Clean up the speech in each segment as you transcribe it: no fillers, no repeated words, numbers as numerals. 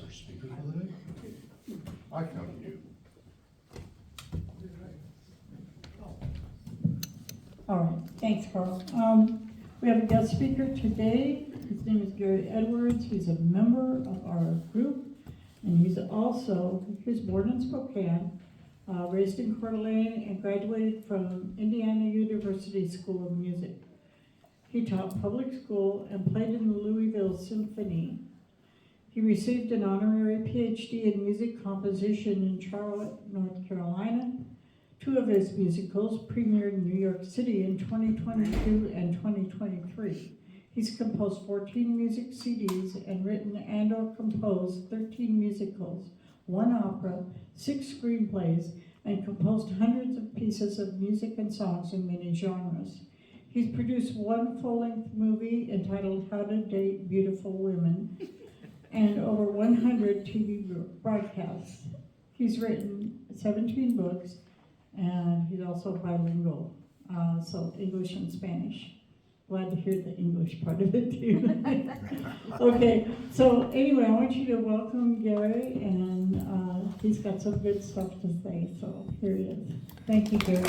first speaker for the day. I come to you. All right, thanks, Carl. We have a guest speaker today. His name is Gary Edwards. He's a member of our group, and he was born in Spokane, raised in Coeur d'Alene, and graduated from Indiana University School of Music. He taught public school and played in the Louisville Symphony. He received an honorary PhD in music composition in Charlotte, North Carolina. Two of his musicals premiered in New York City in 2022 and 2023. He's composed 14 music CDs and written and/or composed 13 musicals, 1 opera, 6 screenplays, and composed hundreds of pieces of music and songs in many genres. He's produced 1 full-length movie entitled How to Date Beautiful Women and over 100 TV broadcasts. He's written 17 books, and he's also bilingual, so English and Spanish. Glad to hear the English part of it too. Okay, so anyway, I want you to welcome Gary, and he's got some good stuff to say, so here he is. Thank you, Gary.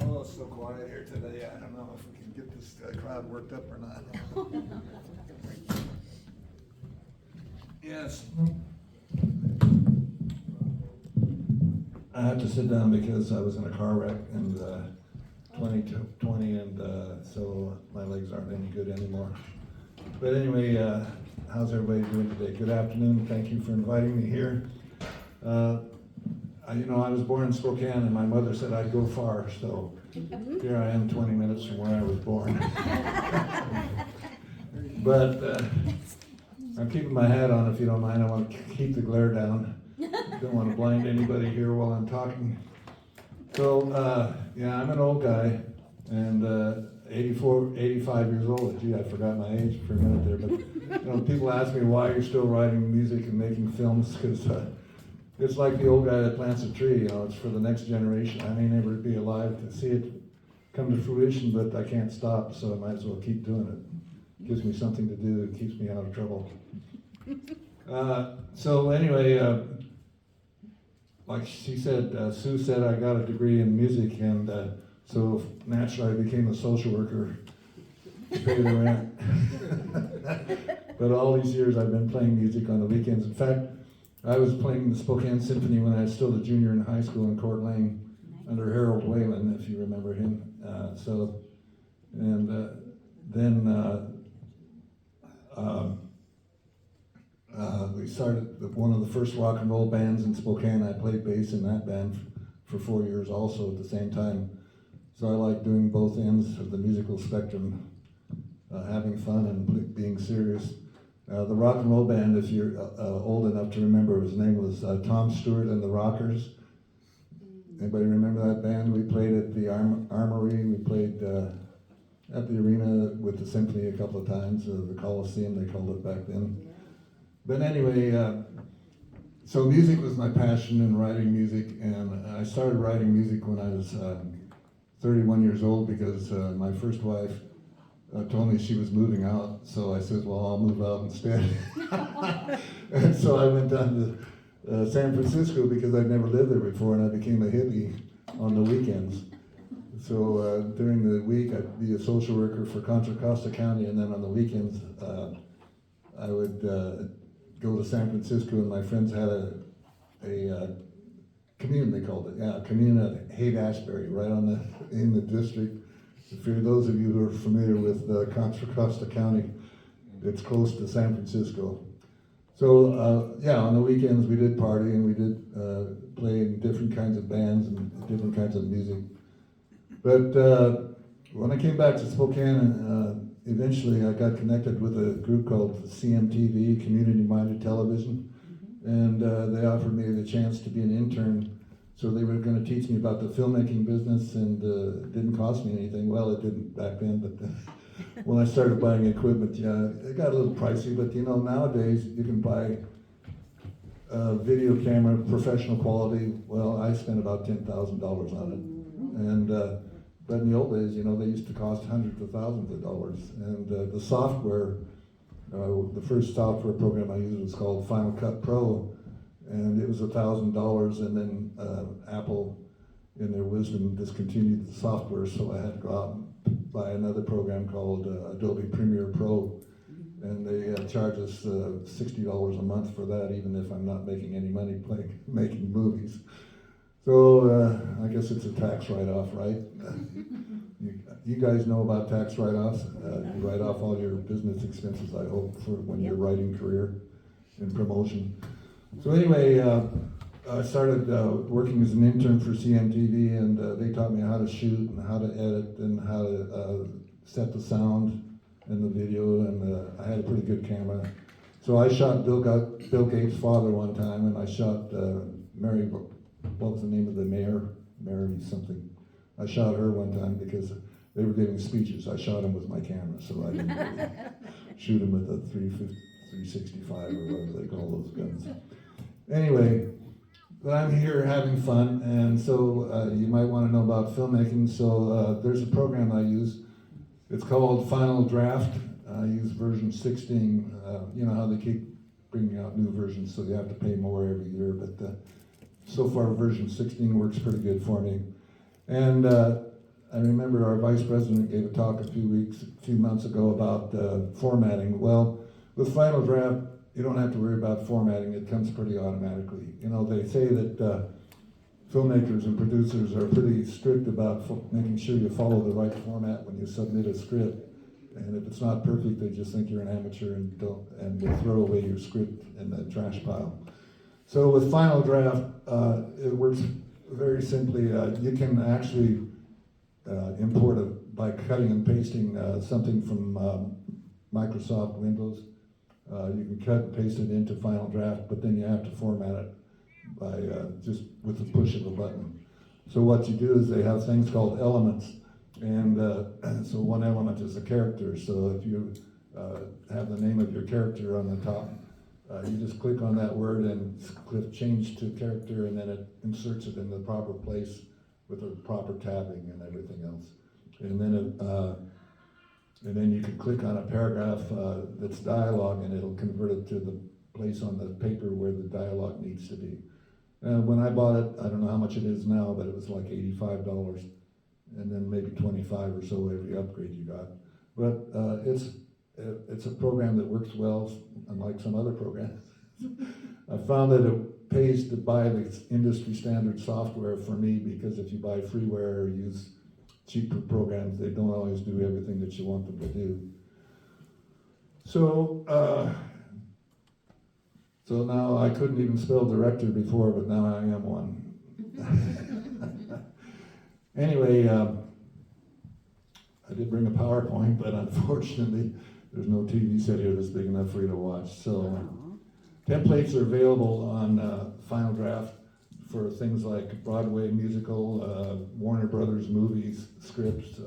Oh, it's so quiet here today. I don't know if we can get this crowd worked up or not. Yes. I have to sit down because I was in a car wreck in 2020, and so my legs aren't any good anymore. But anyway, how's everybody doing today? Good afternoon. Thank you for inviting me here. I was born in Spokane, and my mother said I'd go far, so here I am 20 minutes from where I was born. But I'm keeping my hat on, if you don't mind. I want to keep the glare down. Don't want to blind anybody here while I'm talking. So, I'm an old guy, and 85 years old. Gee, I forgot my age for a minute there. But people ask me why you're still writing music and making films, because it's like the old guy that plants a tree. It's for the next generation. I may never be alive to see it come to fruition, but I can't stop, so I might as well keep doing it. It gives me something to do. It keeps me out of trouble. So anyway, like she said, Sue said I got a degree in music, and so naturally I became a social worker to pay the rent. But all these years I've been playing music on the weekends. In fact, I was playing the Spokane Symphony when I was still a junior in high school in Coeur d'Alene under Harold Whalen, if you remember him. We started one of the first rock and roll bands in Spokane. I played bass in that band for 4 years also at the same time. So I like doing both ends of the musical spectrum, having fun and being serious. The rock and roll band, if you're old enough to remember, his name was Tom Stewart and the Rockers. Anybody remember that band? We played at the Armory. We played at the arena with the symphony a couple of times, the Coliseum they called it back then. But anyway, so music was my passion, and writing music, and I started writing music when I was 31 years old because my first wife told me she was moving out, so I said, well, I'll move out instead. And so I went down to San Francisco because I'd never lived there before, and I became a hippie on the weekends. So during the week, I'd be a social worker for Contra Costa County, and then on the weekends, I would go to San Francisco, and my friends had a commune, they called it, commune at Haight-Ashbury, right in the district. For those of you who are familiar with Contra Costa County, it's close to San Francisco. So on the weekends we did party, and we did play in different kinds of bands and different kinds of music. But when I came back to Spokane, eventually I got connected with a group called CMTV, Community Minded Television, and they offered me the chance to be an intern. So they were going to teach me about the filmmaking business, and it didn't cost me anything. Well, it didn't back then, but when I started buying equipment, yeah, it got a little pricey, but you know, nowadays you can buy a video camera, professional quality. Well, I spent about $10,000 on it. And, but in the old days, you know, they used to cost hundreds of thousands of dollars. And the software, the first software program I used was called Final Cut Pro, and it was $1,000, and then Apple, in their wisdom, discontinued the software, so I had to go out and buy another program called Adobe Premiere Pro, and they charge us $60 a month for that, even if I'm not making any money making movies. So I guess it's a tax write-off, right? You guys know about tax write-offs? You write off all your business expenses, I hope, for when you're writing career and promotion. So anyway, I started working as an intern for CMTV, and they taught me how to shoot and how to edit and how to set the sound and the video, and I had a pretty good camera. So I shot Bill Gates' father one time, and I shot Mary, what was the name of the mayor? Mary something. I shot her one time because they were giving speeches. I shot him with my camera, so I didn't really shoot him with a 365 or whatever they call those guns. Anyway, but I'm here having fun, and so you might want to know about filmmaking. So there's a program I use. It's called Final Draft. I use version 16. You know how they keep bringing out new versions, so you have to pay more every year. But so far, version 16 works pretty good for me. And I remember our vice president gave a talk a few months ago about formatting. Well, with Final Draft, you don't have to worry about formatting. It comes pretty automatically. You know, they say that filmmakers and producers are pretty strict about making sure you follow the right format when you submit a script. And if it's not perfect, they just think you're an amateur and will throw away your script in the trash pile. So with Final Draft, it works very simply. You can actually import it by cutting and pasting something from Microsoft Windows. You can cut and paste it into Final Draft, but then you have to format it by just with the push of a button. So what you do is they have things called elements, and so one element is a character. So if you have the name of your character on the top, you just click on that word and click change to character, and then it inserts it in the proper place with the proper tabbing and everything else. And then you can click on a paragraph that's dialogue, and it'll convert it to the place on the paper where the dialogue needs to be. When I bought it, I don't know how much it is now, but it was like $85, and then maybe $25 or so every upgrade you got. But it's a program that works well, unlike some other programs. I found that it pays to buy the industry standard software for me, because if you buy freeware or use cheaper programs, they don't always do everything that you want them to do. So, so now I couldn't even spell director before, but now I am one. Anyway, I did bring a PowerPoint, but unfortunately, there's no TV set here that's big enough for you to watch. So templates are available on Final Draft for things like Broadway musical, Warner Brothers movies, scripts,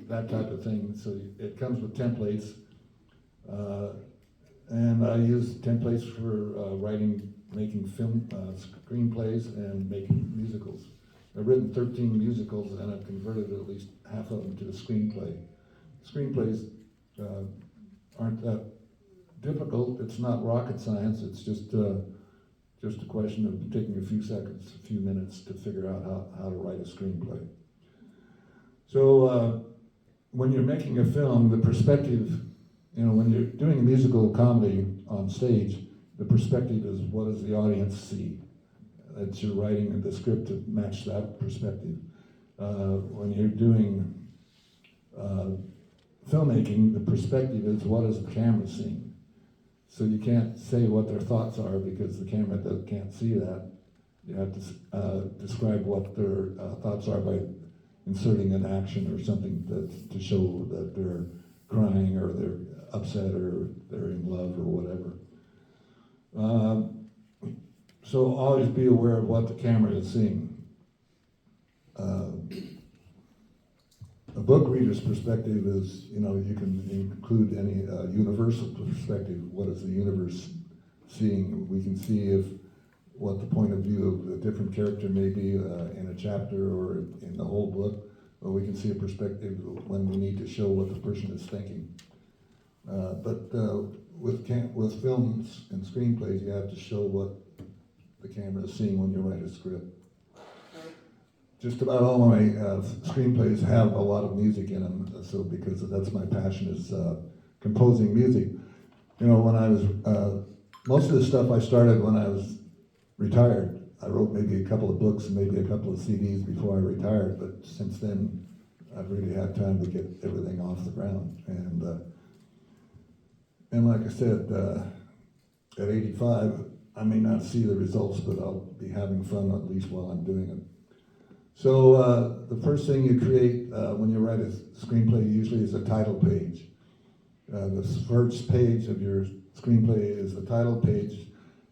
that type of thing. So it comes with templates. And I use templates for making film screenplays and making musicals. I've written 13 musicals, and I've converted at least half of them to a screenplay. Screenplays aren't that difficult. It's not rocket science. It's just a question of taking a few seconds, a few minutes to figure out how to write a screenplay. So when you're making a film, the perspective, when you're doing a musical comedy on stage, the perspective is, what does the audience see? That you're writing the script to match that perspective. When you're doing filmmaking, the perspective is, what is the camera seeing? So you can't say what their thoughts are because the camera can't see that. You have to describe what their thoughts are by inserting an action or something to show that they're crying or they're upset or they're in love or whatever. So always be aware of what the camera is seeing. a book reader's perspective is, you can include any universal perspective. What is the universe seeing? We can see what the point of view of a different character may be in a chapter or in the whole book, or we can see a perspective when we need to show what the person is thinking. But with films and screenplays, you have to show what the camera is seeing when you write a script. Just about all my screenplays have a lot of music in them, so because that's my passion is composing music. When I was, most of the stuff I started when I was retired. I wrote maybe a couple of books and maybe a couple of CDs before I retired, but since then I've really had time to get everything off the ground. And like I said, at 85, I may not see the results, but I'll be having fun at least while I'm doing it. So the first thing you create when you write a screenplay usually is a title page. The first page of your screenplay is the title page,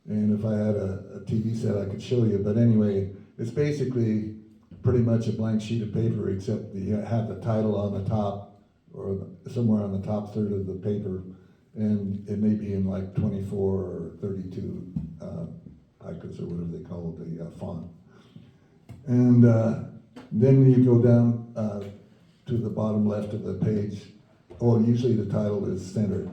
and if I had a TV set I could show you, but anyway, it's basically pretty much a blank sheet of paper except you have the title on the top or somewhere on the top third of the paper, and it may be in like 24 or 32 icons or whatever they call it, the font. And then you go down to the bottom left of the page. Oh, usually the title is centered.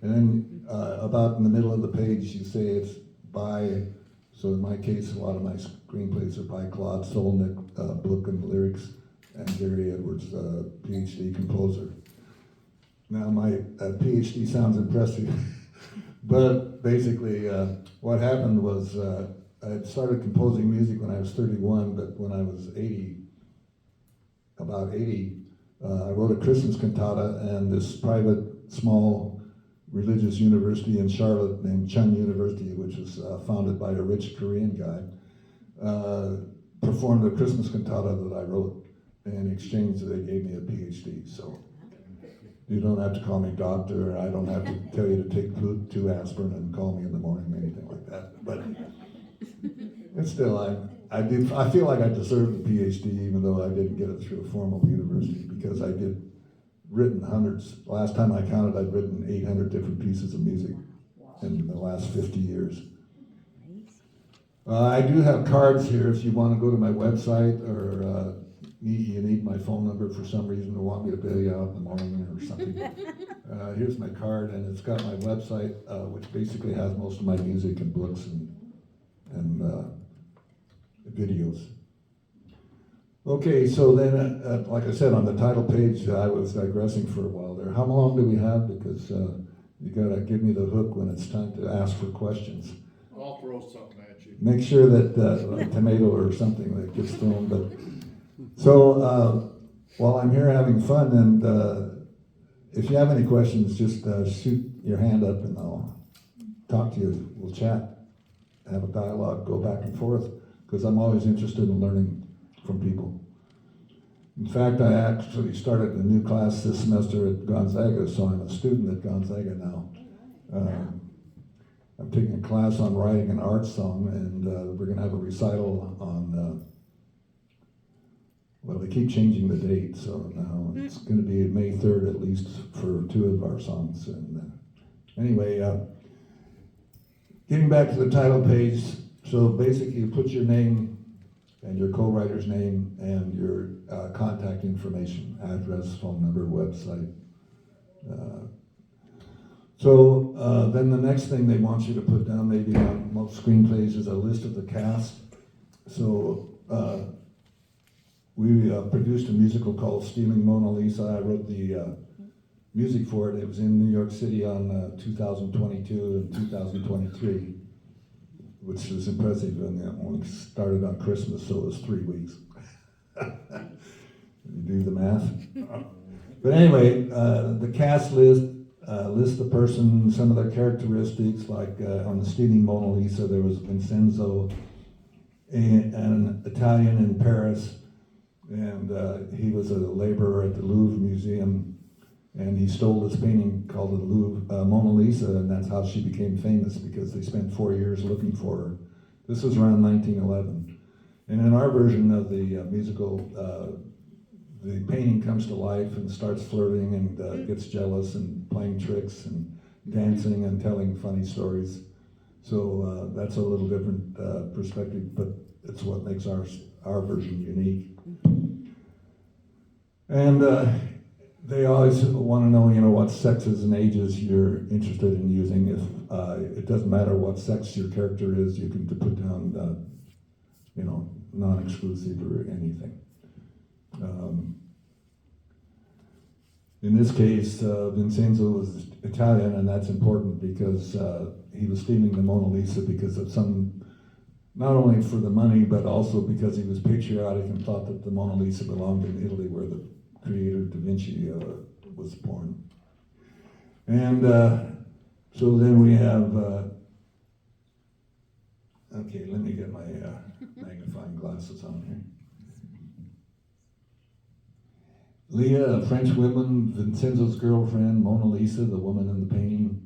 And then about in the middle of the page, you say it's by, so in my case, a lot of my screenplays are by Claude Solnick, book and lyrics, and Gary Edwards, PhD composer. Now my PhD sounds impressive, but basically what happened was I had started composing music when I was 31, but when I was about 80, I wrote a Christmas cantata, and this private, small religious university in Charlotte named Chun University, which was founded by a rich Korean guy, performed a Christmas cantata that I wrote. In exchange, they gave me a PhD. So you don't have to call me doctor. I don't have to tell you to take 2 aspirin and call me in the morning or anything like that. But still, I feel like I deserved a PhD, even though I didn't get it through a formal university, because I did written hundreds. Last time I counted, I'd written 800 different pieces of music in the last 50 years. I do have cards here if you want to go to my website, or you need my phone number for some reason, or want me to bail you out in the morning or something. Here's my card, and it's got my website, which basically has most of my music and books and videos. Okay, so then, like I said, on the title page, I was digressing for a while there. How long do we have? Because you gotta give me the hook when it's time to ask for questions. I'll throw something at you. Make sure that a tomato or something that gets thrown. But so while I'm here having fun, and if you have any questions, just shoot your hand up, and I'll talk to you. We'll chat, have a dialogue, go back and forth, because I'm always interested in learning from people. In fact, I actually started a new class this semester at Gonzaga, so I'm a student at Gonzaga now. I'm taking a class on writing an art song, and we're going to have a recital on, well, they keep changing the date, so now it's going to be May 3rd at least for 2 of our songs. And anyway, getting back to the title page, so basically you put your name and your co-writer's name and your contact information, address, phone number, website. So then the next thing they want you to put down, maybe on most screenplays, is a list of the cast. So we produced a musical called Stealing Mona Lisa. I wrote the music for it. It was in New York City on 2022 and 2023. Which is impressive, and it only started on Christmas, so it was 3 weeks. You do the math. But anyway, the cast list lists the person, some of their characteristics, like on the Stealing Mona Lisa, there was Vincenzo, an Italian in Paris, and he was a laborer at the Louvre Museum, and he stole this painting called the Louvre Mona Lisa, and that's how she became famous, because they spent 4 years looking for her. This was around 1911. And in our version of the musical, the painting comes to life and starts flirting and gets jealous and playing tricks and dancing and telling funny stories. So that's a little different perspective, but it's what makes our version unique. And they always want to know, what sexes and ages you're interested in using. If it doesn't matter what sex your character is, you can put down, non-exclusive or anything. In this case, Vincenzo was Italian, and that's important because he was stealing the Mona Lisa because of not only for the money, but also because he was patriotic and thought that the Mona Lisa belonged in Italy, where the creator Da Vinci was born. And so then we have, okay, let me get my magnifying glasses on here. Leah, a French woman, Vincenzo's girlfriend, Mona Lisa, the woman in the painting.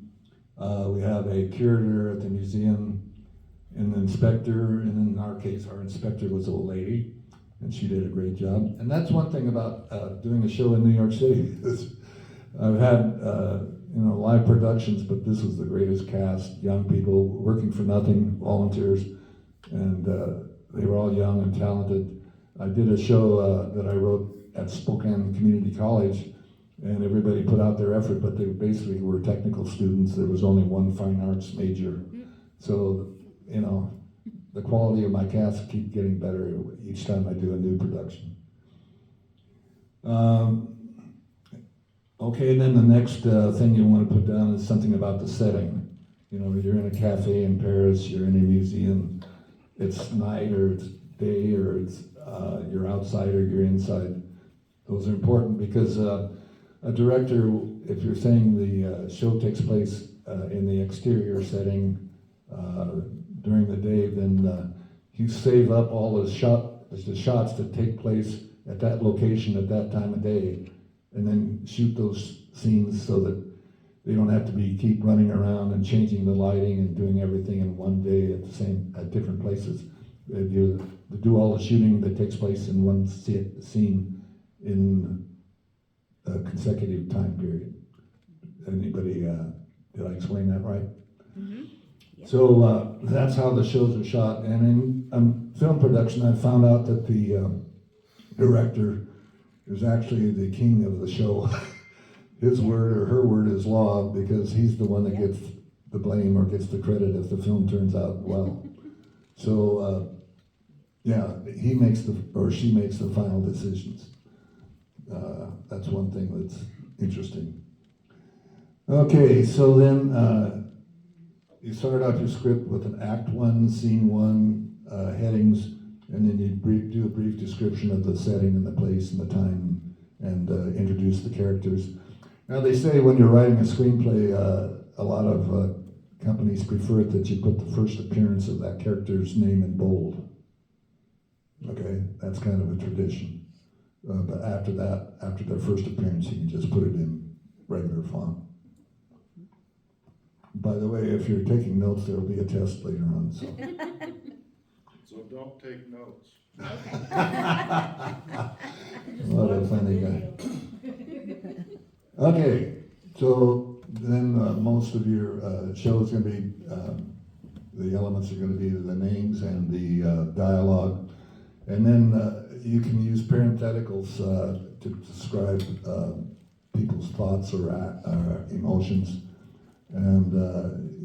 We have a curator at the museum, an inspector, and in our case, our inspector was an old lady, and she did a great job. And that's one thing about doing a show in New York City. I've had live productions, but this was the greatest cast, young people working for nothing, volunteers, and they were all young and talented. I did a show that I wrote at Spokane Community College, and everybody put out their effort, but they basically were technical students. There was only one fine arts major. So, the quality of my cast keep getting better each time I do a new production. Okay, and then the next thing you want to put down is something about the setting. You're in a cafe in Paris, you're in a museum, it's night or it's day or it's you're outside or you're inside. Those are important because a director, if you're saying the show takes place in the exterior setting during the day, then you save up all the shots that take place at that location at that time of day, and then shoot those scenes so that they don't have to keep running around and changing the lighting and doing everything in one day at different places. You do all the shooting that takes place in one scene in a consecutive time period. Anybody, did I explain that right? Mm-hmm. Yep. So that's how the shows are shot. And in film production, I found out that the director is actually the king of the show. His word or her word is law, because he's the one that gets the blame or gets the credit if the film turns out well. So he makes or she makes the final decisions. That's one thing that's interesting. Okay, so then you start out your script with an Act 1, Scene 1, headings, and then you do a brief description of the setting and the place and the time, and introduce the characters. Now they say when you're writing a screenplay, a lot of companies prefer it that you put the first appearance of that character's name in bold. Okay, that's kind of a tradition. But after their first appearance, you can just put it in regular font. By the way, if you're taking notes, there'll be a test later on. So don't take notes. What a funny guy. Okay, so then most of your show is going to be, the elements are going to be the names and the dialogue. And then you can use parentheticals to describe people's thoughts or emotions. And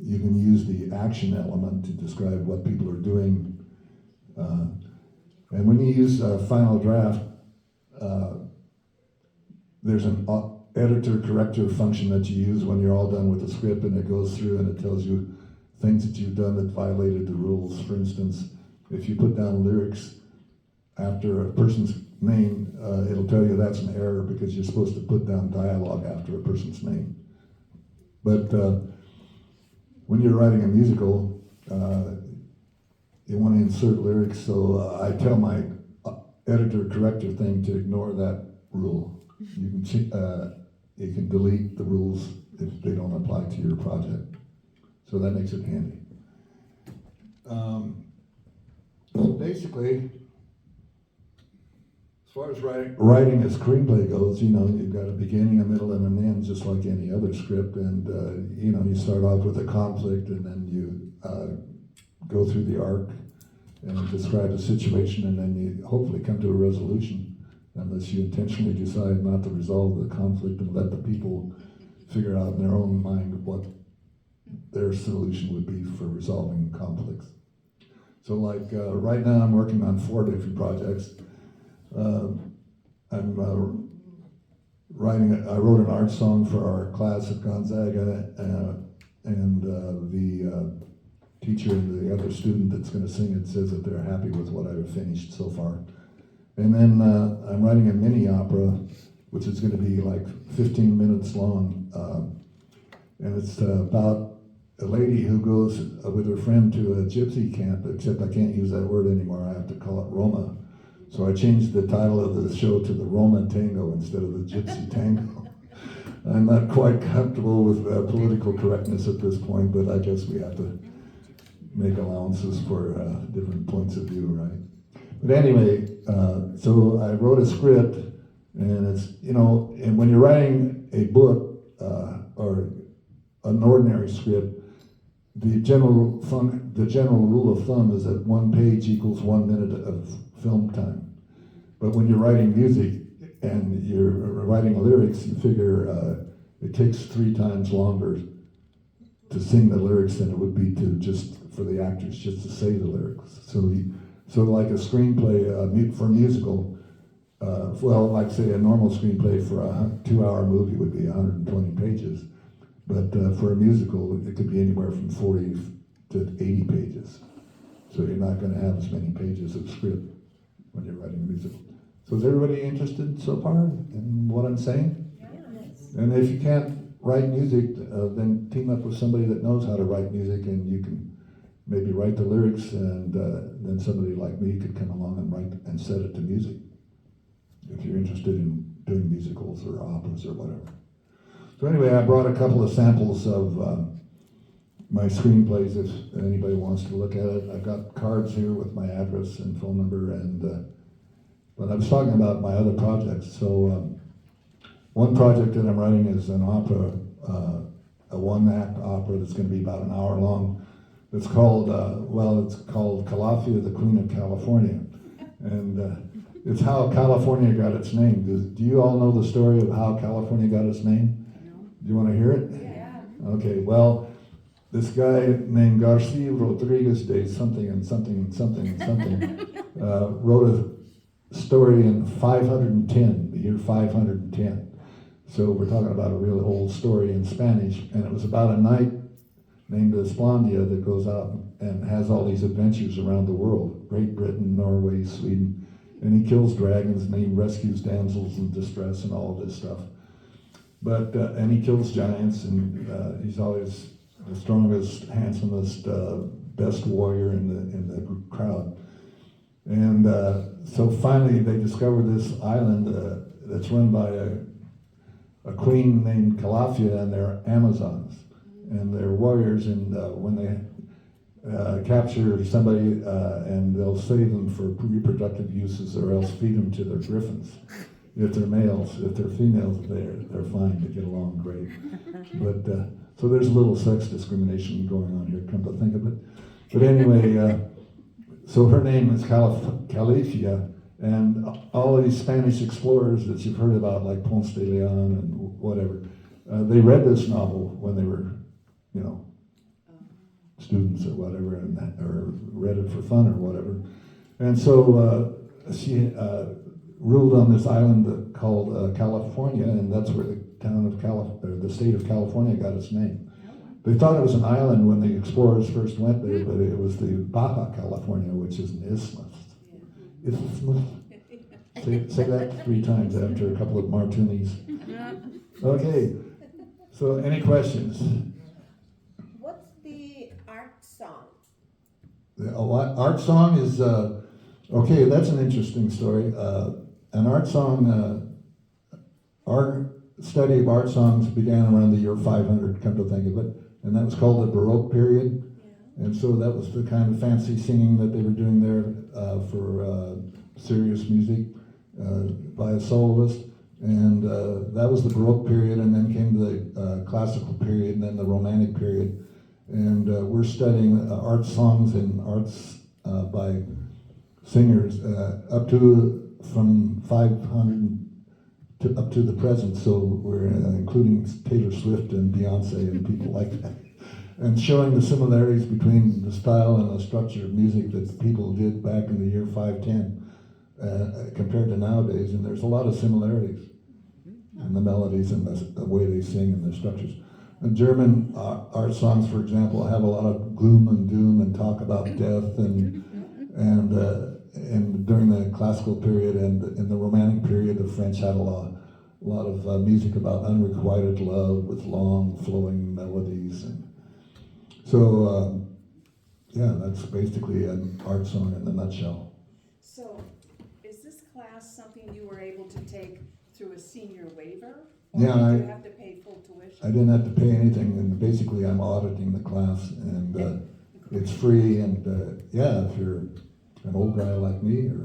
you can use the action element to describe what people are doing. And when you use Final Draft, there's an editor-corrector function that you use when you're all done with the script, and it goes through and it tells you things that you've done that violated the rules. For instance, if you put down lyrics after a person's name, it'll tell you that's an error because you're supposed to put down dialogue after a person's name. But when you're writing a musical, you want to insert lyrics, so I tell my editor-corrector thing to ignore that rule. You can delete the rules if they don't apply to your project. So that makes it handy. So basically, As far as writing a screenplay goes, you know, you've got a beginning, a middle, and an end, just like any other script. And you know, you start off with a conflict, and then you go through the arc and describe the situation, and then you hopefully come to a resolution, unless you intentionally decide not to resolve the conflict and let the people figure out in their own mind what their solution would be for resolving conflicts. So like right now I'm working on 4 different projects. I'm I wrote an art song for our class at Gonzaga, and the teacher and the other student that's going to sing it says that they're happy with what I've finished so far. And then I'm writing a mini opera, which is going to be like 15 minutes long, and it's about a lady who goes with her friend to a gypsy camp, except I can't use that word anymore, I have to call it Roma. So I changed the title of the show to the Roma Tango instead of the Gypsy Tango. I'm not quite comfortable with political correctness at this point, but I guess we have to make allowances for different points of view, right? But anyway, so I wrote a script, and it's, you know, and when you're writing a book or an ordinary script, the general rule of thumb is that 1 page equals 1 minute of film time. But when you're writing music and you're writing lyrics, you figure it takes 3 times longer to sing the lyrics than it would be to just for the actors just to say the lyrics. So like a screenplay for a musical, well, like say a normal screenplay for a 2-hour movie would be 120 pages. But for a musical, it could be anywhere from 40 to 80 pages. So you're not going to have as many pages of script when you're writing a musical. So is everybody interested so far in what I'm saying? Yes. And if you can't write music, then team up with somebody that knows how to write music, and you can maybe write the lyrics, and then somebody like me could come along and write and set it to music. If you're interested in doing musicals or operas or whatever. So anyway, I brought a couple of samples of my screenplays if anybody wants to look at it. I've got cards here with my address and phone number, and but I was talking about my other projects. So one project that I'm writing is an opera, a 1-act opera that's going to be about an hour long. It's called, it's called Calafia, the Queen of California. And it's how California got its name. Do you all know the story of how California got its name? Do you want to hear it? Yeah. Okay, well, this guy named Garcia Rodriguez de something and something and something and something wrote a story in 510, the year 510. So we're talking about a really old story in Spanish, and it was about a knight named Esplandia that goes out and has all these adventures around the world, Great Britain, Norway, Sweden, and he kills dragons, and he rescues damsels in distress and all of this stuff. But and he kills giants, and he's always the strongest, handsomest, best warrior in the crowd. And so finally, they discover this island that's run by a queen named Calafia, and they're Amazons, and they're warriors. And when they capture somebody, and they'll save them for reproductive uses, or else feed them to their griffins. If they're males, if they're females, they're fine, they get along great. But so there's a little sex discrimination going on here, come to think of it. But anyway, so her name is Calafia, and all of these Spanish explorers that you've heard about, like Ponce de Leon and whatever, they read this novel when they were, you know, students or whatever, or read it for fun or whatever. And so she ruled on this island called California, and that's where the town of the state of California got its name. They thought it was an island when the explorers first went there, but it was the Baja California, which is an isthmus. Isthmus. Say that 3 times after a couple of martinis. Okay, so any questions? What's the art song? Art song is, okay, that's an interesting story. An art song, our study of art songs began around the year 500, come to think of it, and that was called the Baroque period. Yeah. And so that was the kind of fancy singing that they were doing there for serious music. by a soloist. And that was the Baroque period, and then came the classical period, and then the Romantic period. And we're studying art songs and arts by singers up to from 500 to up to the present. So we're including Taylor Swift and Beyonce and people like that, and showing the similarities between the style and the structure of music that people did back in the year 510 compared to nowadays. And there's a lot of similarities in the melodies and the way they sing and the structures. And German art songs, for example, have a lot of gloom and doom and talk about death, and during the classical period and in the Romantic period, the French had a lot of music about unrequited love with long flowing melodies. And so, yeah, that's basically an art song in a nutshell. So, is this class something you were able to take through a senior waiver? Yeah, Or did you have to pay full tuition? I didn't have to pay anything, and basically I'm auditing the class, and it's free. And yeah, if you're an old guy like me or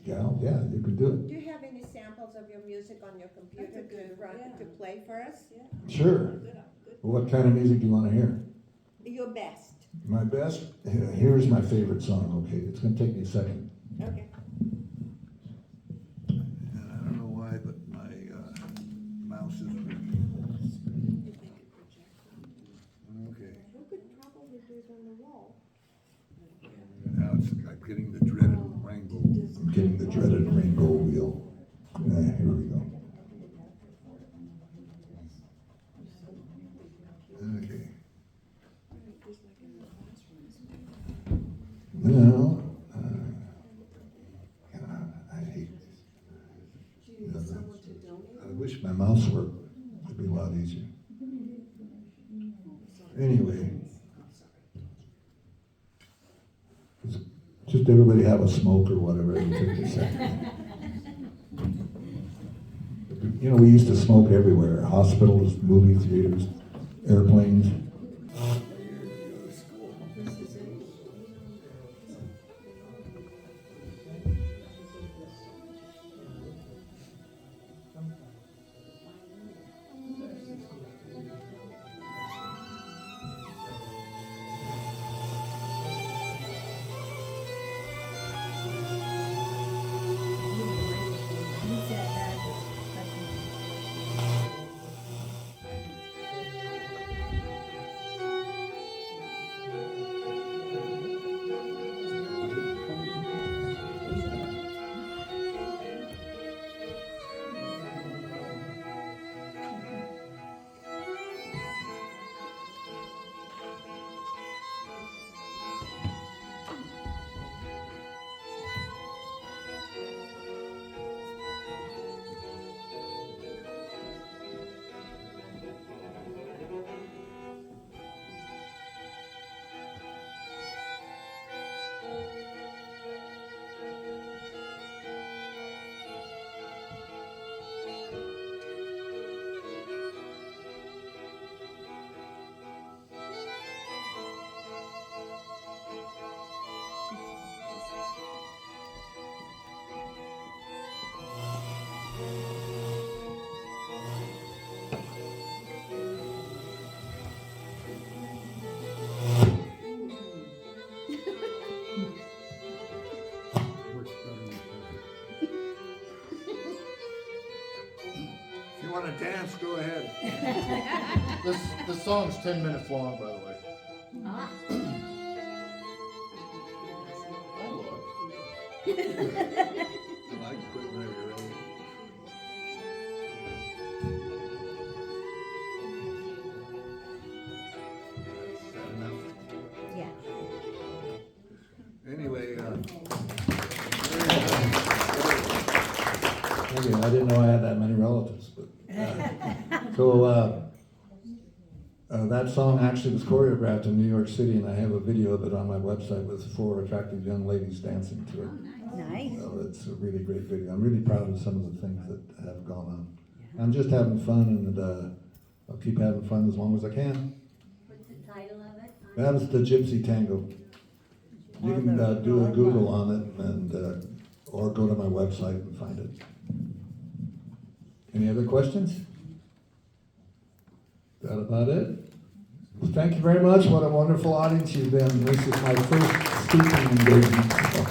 gal, yeah, you can do it. Do you have any samples of your music on your computer That's a good, yeah. to play for us? Yeah. Sure. Good. What kind of music do you want to hear? Your best. My best? Here's my favorite song, okay? It's going to take me a second. Okay. And I don't know why, but my mouse is... Okay. You could probably do it on the wall. Now I'm getting the dreaded rainbow. I'm getting the dreaded rainbow wheel. Here we go. Okay. Now, I hate this. I wish my mouse worked. It'd be a lot easier. Anyway. Just everybody have a smoke or whatever every 50 seconds. You know, we used to smoke everywhere. Hospitals, movie theaters, airplanes. If you want to dance, go ahead. This song's 10 minutes long, by the way. Ah. I look. I like quitting right early. Is that enough? Yeah. Anyway, I didn't know I had that many relatives, but so that song actually was choreographed in New York City, and I have a video of it on my website with 4 attractive young ladies dancing to it. Nice. So it's a really great video. I'm really proud of some of the things that have gone on. I'm just having fun, and I'll keep having fun as long as I can. What's the title of it? That was the Gypsy Tango. You can do a Google on it and or go to my website and find it. Any other questions? That about it? Well, thank you very much. What a wonderful audience you've been. This is my first speaking engagement.